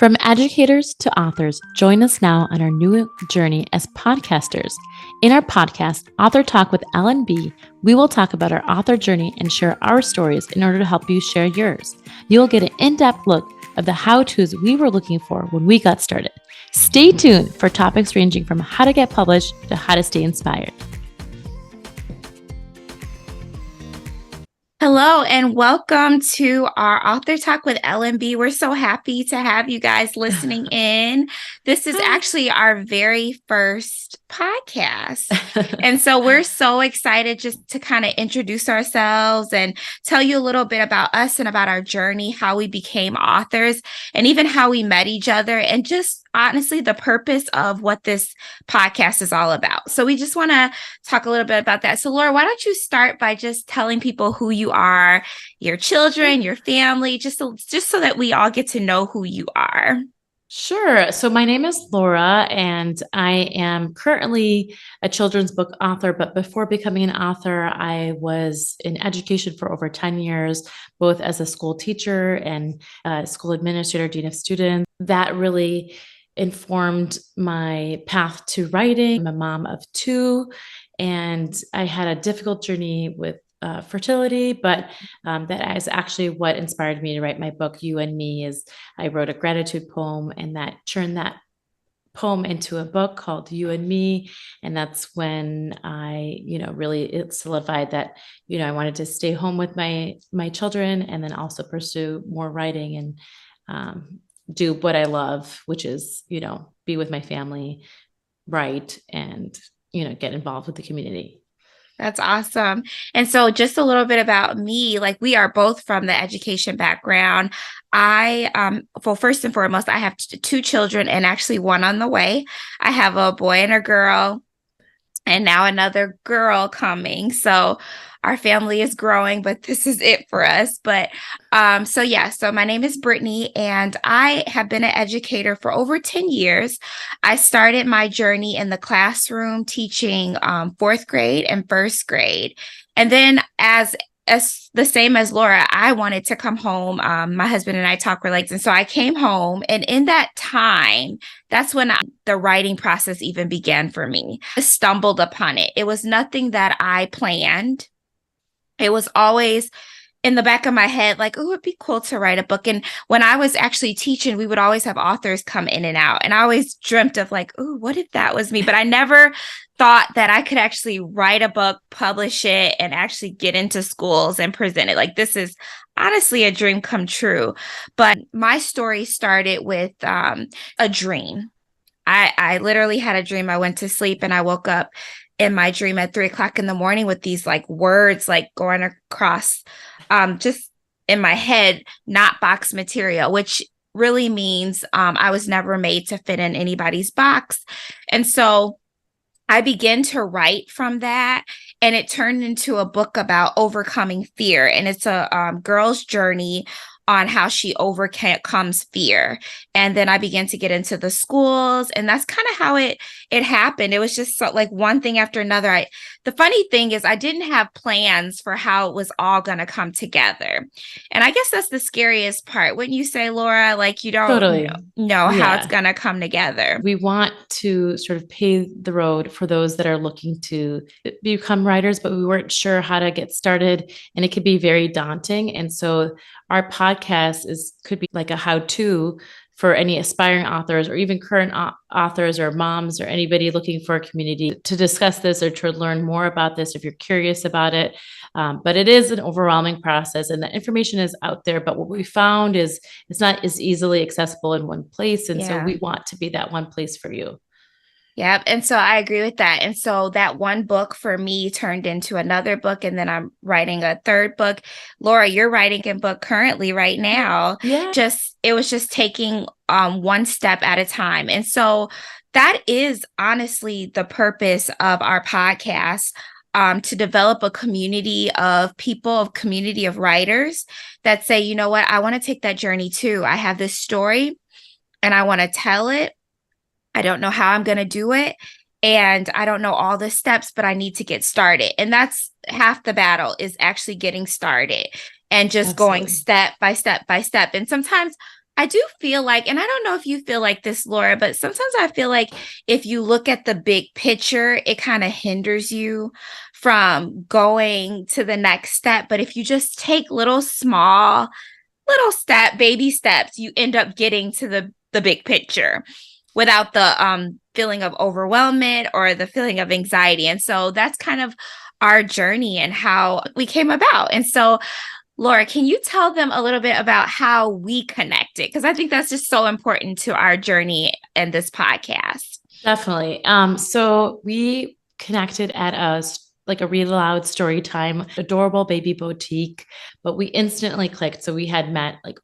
From educators to authors, join us now on our new journey as podcasters. In our podcast, Author Talk with L&B, we will talk about our author journey and share our stories in order to help you share yours. You'll get an in-depth look of the how-tos we were looking for when we got started. Stay tuned for topics ranging from how to get published to how to stay inspired. Hello and welcome to our Author Talk with L&B. We're so happy to have you guys listening in. This is actually our very first podcast. And so we're so excited just to kind of introduce ourselves and tell you a little bit about us and about our journey, how we became authors, and even how we met each other, and just honestly the purpose of what this podcast is all about. So we just want to talk a little bit about that. So Laura, why don't you start by just telling people who you are, your children, your family, just so that we all get to know who you are. Sure. So my name is Laura, and I am currently a children's book author. But before becoming an author, I was in education for over 10 years, both as a school teacher and school administrator, dean of students. That really informed my path to writing. I'm a mom of two, and I had a difficult journey with fertility, but that is actually what inspired me to write my book, You and Me. Is I wrote a gratitude poem, and that turned that poem into a book called You and Me. And that's when I, really it solidified that, I wanted to stay home with my children, and then also pursue more writing and do what I love, which is, be with my family, write, and, get involved with the community. That's awesome. And so just a little bit about me, like we are both from the education background. First and foremost, I have two children and actually one on the way. I have a boy and a girl, and now another girl coming. So our family is growing, but this is it for us. But so my name is Brittany, and I have been an educator for over 10 years. I started my journey in the classroom teaching fourth grade and first grade. And then as the same as Laura, I wanted to come home. My husband and I talk our legs. And so I came home, and in that time, that's when the writing process even began for me. I stumbled upon it. It was nothing that I planned. It was always in the back of my head, like, oh, it'd be cool to write a book. And when I was actually teaching, we would always have authors come in and out. And I always dreamt of like, oh, what if that was me? But I never thought that I could actually write a book, publish it, and actually get into schools and present it. Like, this is honestly a dream come true. But my story started with a dream. I literally had a dream. I went to sleep and I woke up in my dream at 3:00 in the morning with these like words like going across just in my head, not box material, which really means I was never made to fit in anybody's box. And so I began to write from that, and it turned into a book about overcoming fear. And it's a girl's journey on how she overcomes fear. And then I began to get into the schools, and that's kind of how it happened. It was just so, like one thing after another. The funny thing is I didn't have plans for how it was all going to come together. And I guess that's the scariest part. Wouldn't you say, Laura? Like you don't Totally know how it's going to come together. We want to sort of pave the road for those that are looking to become writers, but we weren't sure how to get started, and it could be very daunting. And so our podcast could be like a how-to for any aspiring authors or even current authors or moms or anybody looking for a community to discuss this or to learn more about this if you're curious about it. But it is an overwhelming process, and the information is out there. But what we found is it's not as easily accessible in one place. And so we want to be that one place for you. Yep. And so I agree with that. And so that one book for me turned into another book, and then I'm writing a third book. Laura, you're writing a book currently right now. Yeah. It was just taking one step at a time. And so that is honestly the purpose of our podcast, to develop a community of people, a community of writers that say, you know what, I want to take that journey too. I have this story and I want to tell it. I don't know how I'm going to do it, and I don't know all the steps, but I need to get started. And that's half the battle, is actually getting started and just going step by step by step. And sometimes I do feel like, and I don't know if you feel like this, Laura, but sometimes I feel like if you look at the big picture, it kind of hinders you from going to the next step. But if you just take baby steps, you end up getting to the big picture without the feeling of overwhelmment or the feeling of anxiety. And so that's kind of our journey and how we came about. And so Laura, can you tell them a little bit about how we connected? Because I think that's just so important to our journey and this podcast. Definitely. So we connected at like a Read Aloud story time, adorable baby boutique, but we instantly clicked. So we had met like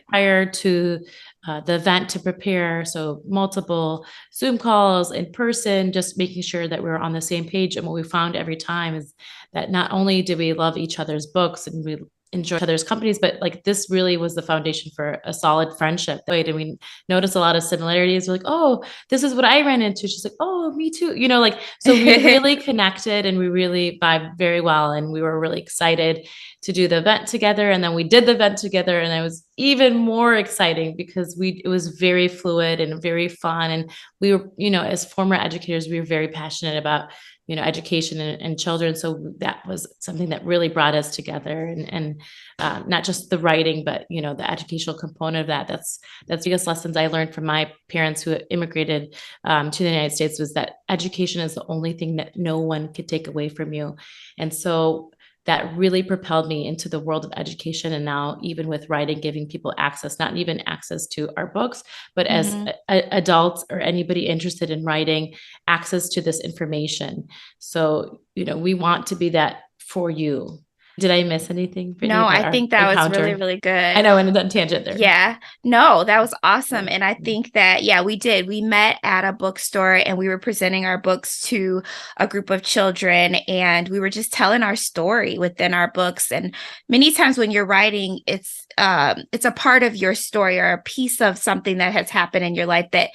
prior to the event to prepare. So multiple Zoom calls in person, just making sure that we were on the same page. And what we found every time is that not only did we love each other's books and we enjoy each other's companies, but like this really was the foundation for a solid friendship. And we noticed a lot of similarities. We're like, oh, this is what I ran into. She's like, oh, me too. Like, so we really connected and we really vibed very well. And we were really excited to do the event together. And then we did the event together, and it was even more exciting because it was very fluid and very fun. And we were, as former educators, we were very passionate about education and children. So that was something that really brought us together, and not just the writing, but, the educational component of that. That's the biggest lessons I learned from my parents who immigrated to the United States, was that education is the only thing that no one could take away from you. And so that really propelled me into the world of education. And now even with writing, giving people access, not even access to our books, but as adults or anybody interested in writing, access to this information. So, we want to be that for you. Did I miss anything, Brittany? No, I think that was really, really good. I know, I went on a tangent there. Yeah, no, that was awesome. And I think that, we did. We met at a bookstore and we were presenting our books to a group of children, and we were just telling our story within our books. And many times when you're writing, it's a part of your story or a piece of something that has happened in your life that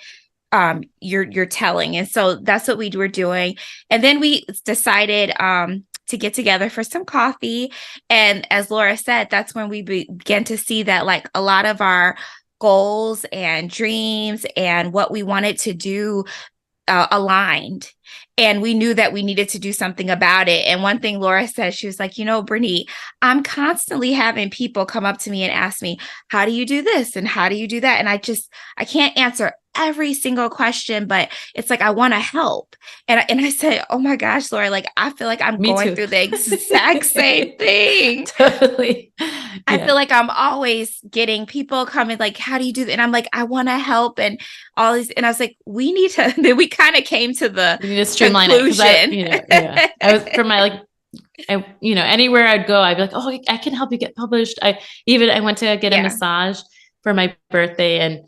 you're telling. And so that's what we were doing. And then we decided to get together for some coffee. And as Laura said, that's when we began to see that like a lot of our goals and dreams and what we wanted to do aligned. And we knew that we needed to do something about it. And one thing Laura said, she was like, Brittany, I'm constantly having people come up to me and ask me, how do you do this? And how do you do that? And I can't answer every single question, but it's like, I want to help. And I said, oh my gosh, Laura, like, I feel like I'm going through the exact same thing. Totally. I feel like I'm always getting people coming like, how do you do that? And I'm like, I want to help and all these. And I was like, we need to, then we kind of came to the streamline conclusion. I was for my anywhere I'd go, I'd be like, oh, I can help you get published. I went to get a massage for my birthday, and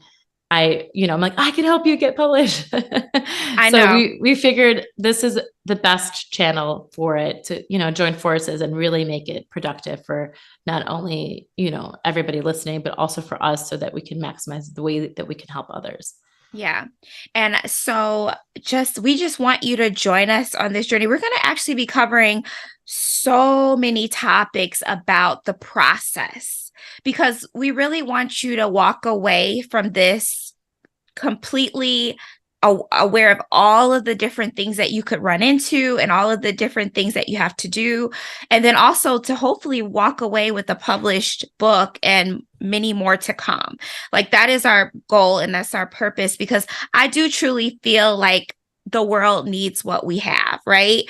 I'm like, I can help you get published. I know. So we figured this is the best channel for it to, join forces and really make it productive for not only, everybody listening, but also for us, so that we can maximize the way that we can help others. Yeah. And so we just want you to join us on this journey. We're going to actually be covering so many topics about the process, because we really want you to walk away from this completely aware of all of the different things that you could run into and all of the different things that you have to do. And then also to hopefully walk away with a published book and many more to come. Like that is our goal and that's our purpose, because I do truly feel like the world needs what we have, right?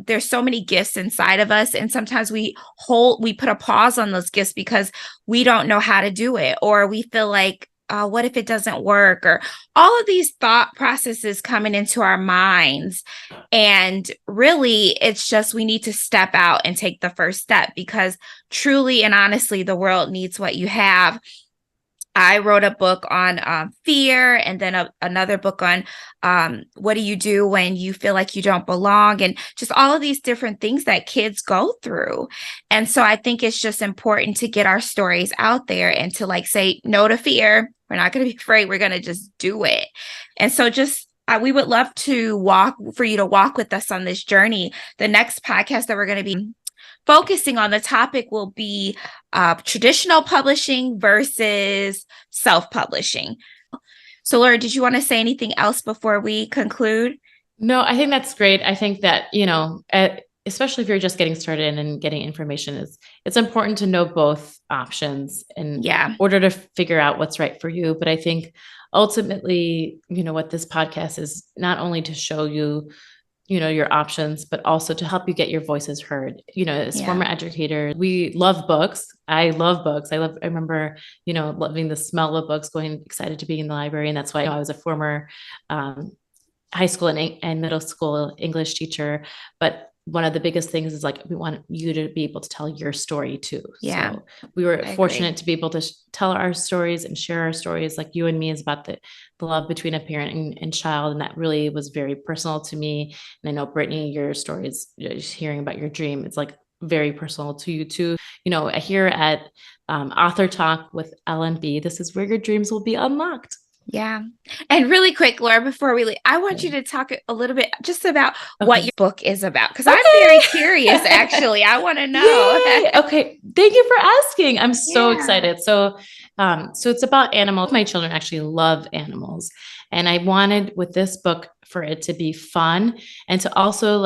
There's so many gifts inside of us. And sometimes we put a pause on those gifts because we don't know how to do it, or we feel like, what if it doesn't work? Or all of these thought processes coming into our minds. And really, it's just we need to step out and take the first step, because truly and honestly, the world needs what you have. I wrote a book on fear, and then another book on what do you do when you feel like you don't belong, and just all of these different things that kids go through. And so I think it's just important to get our stories out there and to like say no to fear. We're not going to be afraid. We're going to just do it. And so we would love to for you to walk with us on this journey. The next podcast that we're going to be focusing on the topic will be traditional publishing versus self-publishing. So, Laura, did you want to say anything else before we conclude? No, I think that's great. I think that, especially if you're just getting started and getting information, it's important to know both options in order to figure out what's right for you. But I think ultimately, what this podcast is not only to show you, your options, but also to help you get your voices heard. As former educators, we love books. I love books. I remember, loving the smell of books, going excited to be in the library. And that's why I was a former high school and middle school English teacher. But one of the biggest things is we want you to be able to tell your story too. Yeah. So we were fortunate to be able to tell our stories and share our stories. Like You and Me is about the love between a parent and child. And that really was very personal to me. And I know, Brittany, your stories, just hearing about your dream, it's very personal to you too. Here at Author Talk with LNB, this is where your dreams will be unlocked. Yeah. And really quick, Laura, before we leave, I want you to talk a little bit just about what your book is about, because I'm very curious, actually. I want to know. Yay! Okay. Thank you for asking. I'm so excited. So it's about animals. My children actually love animals. And I wanted with this book for it to be fun and to also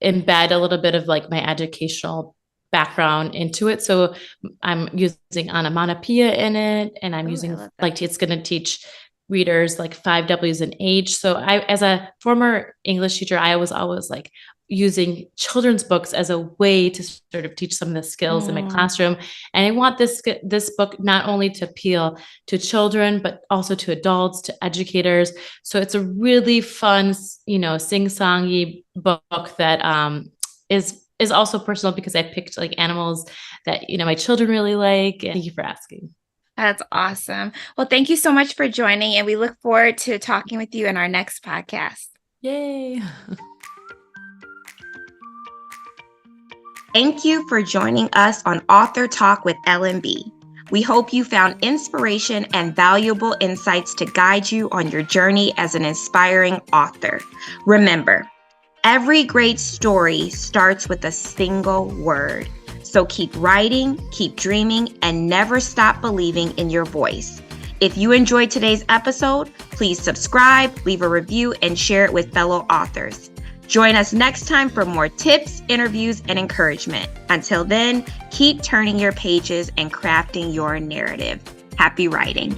embed a little bit of my educational background into it. So I'm using onomatopoeia in it, and I'm using it's going to teach readers 5 W's in age. So as a former English teacher, I was always using children's books as a way to sort of teach some of the skills in my classroom. And I want this book not only to appeal to children, but also to adults, to educators. So it's a really fun, sing-songy book that is also personal because I picked animals that, my children really like. And thank you for asking. That's awesome. Well, thank you so much for joining, and we look forward to talking with you in our next podcast. Yay. Thank you for joining us on Author Talk with LNB. We hope you found inspiration and valuable insights to guide you on your journey as an inspiring author. Remember, every great story starts with a single word. So keep writing, keep dreaming, and never stop believing in your voice. If you enjoyed today's episode, please subscribe, leave a review, and share it with fellow authors. Join us next time for more tips, interviews, and encouragement. Until then, keep turning your pages and crafting your narrative. Happy writing.